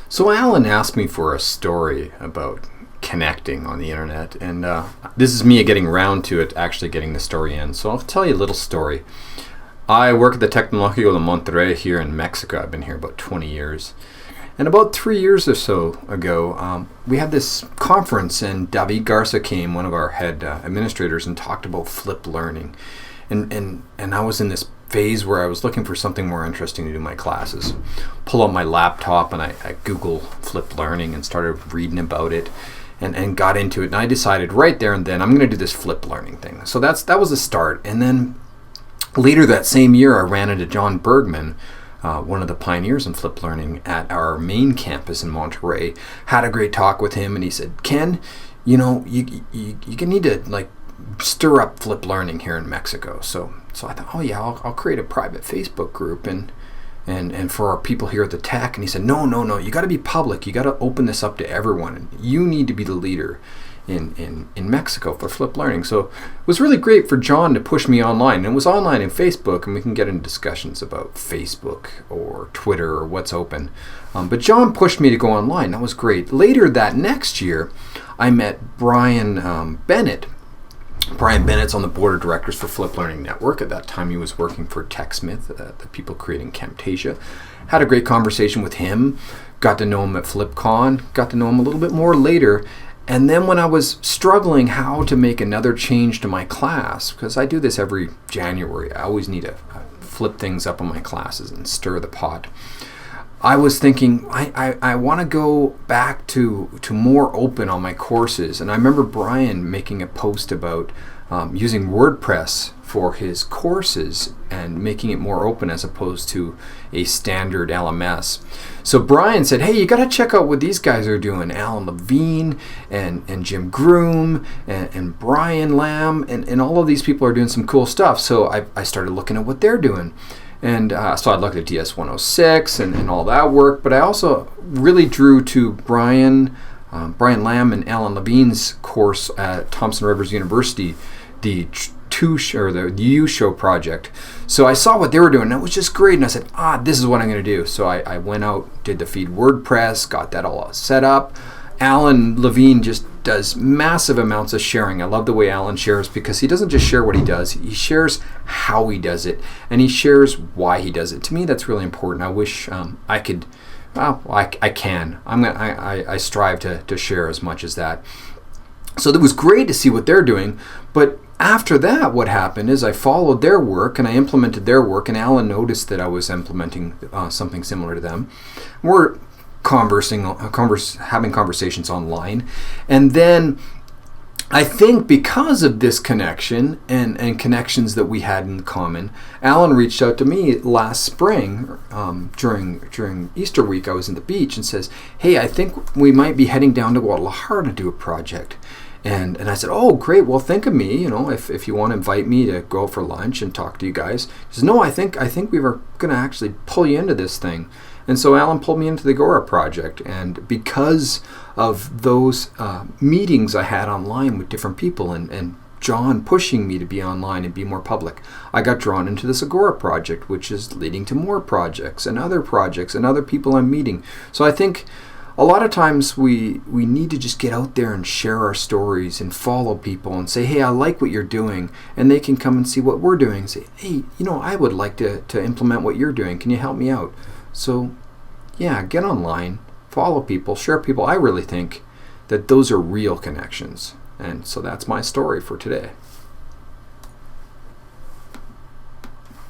So Alan asked me for a story about connecting on the internet, and this is me getting around to it, actually getting the story in. So I'll tell you a little story. I work at the Tecnológico de Monterrey here in Mexico. I've been here about 20 years. And about 3 years or so ago, we had this conference, and David Garza came, one of our head administrators, and talked about flipped learning. And I was in this phase where I was looking for something more interesting to do in my classes. Pull out my laptop and I Google flipped learning and started reading about it and got into it. And I decided right there and then I'm going to do this flipped learning thing. So that was the start. And then later that same year, I ran into John Bergman, one of the pioneers in flipped learning at our main campus in Monterrey. Had a great talk with him, and he said, "Ken, you need to stir up flipped learning here in Mexico." So I thought, oh yeah, I'll create a private Facebook group and for our people here at the Tech. And he said, no, you got to be public. You got to open this up to everyone. And you need to be the leader in Mexico for flipped learning. So it was really great for John to push me online. And it was online in Facebook, and we can get into discussions about Facebook or Twitter or what's open. But John pushed me to go online. That was great. Later that next year, I met Brian Bennett. Brian Bennett's on the board of directors for Flipped Learning Network. At that time, he was working for TechSmith, the people creating Camtasia. Had a great conversation with him. Got to know him at FlipCon. Got to know him a little bit more later. And then when I was struggling how to make another change to my class, because I do this every January, I always need to flip things up in my classes and stir the pot. I was thinking, I want to go back to more open on my courses. And I remember Brian making a post about using WordPress for his courses and making it more open as opposed to a standard LMS. So Brian said, hey, you got to check out what these guys are doing. Alan Levine and Jim Groom and Brian Lamb and all of these people are doing some cool stuff. So I started looking at what they're doing. And so I looked at DS106 and all that work, but I also really drew to Brian Lamb and Alan Levine's course at Thompson Rivers University, the U Show project. So I saw what they were doing, and it was just great, and I said, this is what I'm going to do. So I went out, did the feed WordPress, got that all set up. Alan Levine just does massive amounts of sharing. I love the way Alan shares because he doesn't just share what he does, he shares how he does it, and he shares why he does it. To me, that's really important. I wish I could. Well, I can. I strive to share as much as that. So it was great to see what they're doing, but after that, what happened is I followed their work and I implemented their work, and Alan noticed that I was implementing something similar to them. We're having conversations online, and then I think because of this connection and connections that we had in common, Alan reached out to me last spring during Easter week. I was in the beach and says, hey, I think we might be heading down to Guadalajara to do a project. And I said, oh, great. Well, think of me, if you want to invite me to go for lunch and talk to you guys. He says, no, I think we were going to actually pull you into this thing. And so Alan pulled me into the Agora project. And because of those meetings I had online with different people and John pushing me to be online and be more public, I got drawn into this Agora project, which is leading to more projects and other people I'm meeting. So I think a lot of times we need to just get out there and share our stories and follow people and say, hey, I like what you're doing. And they can come and see what we're doing and say, hey, I would like to implement what you're doing. Can you help me out? So yeah, get online, follow people, share people. I really think that those are real connections. And so that's my story for today.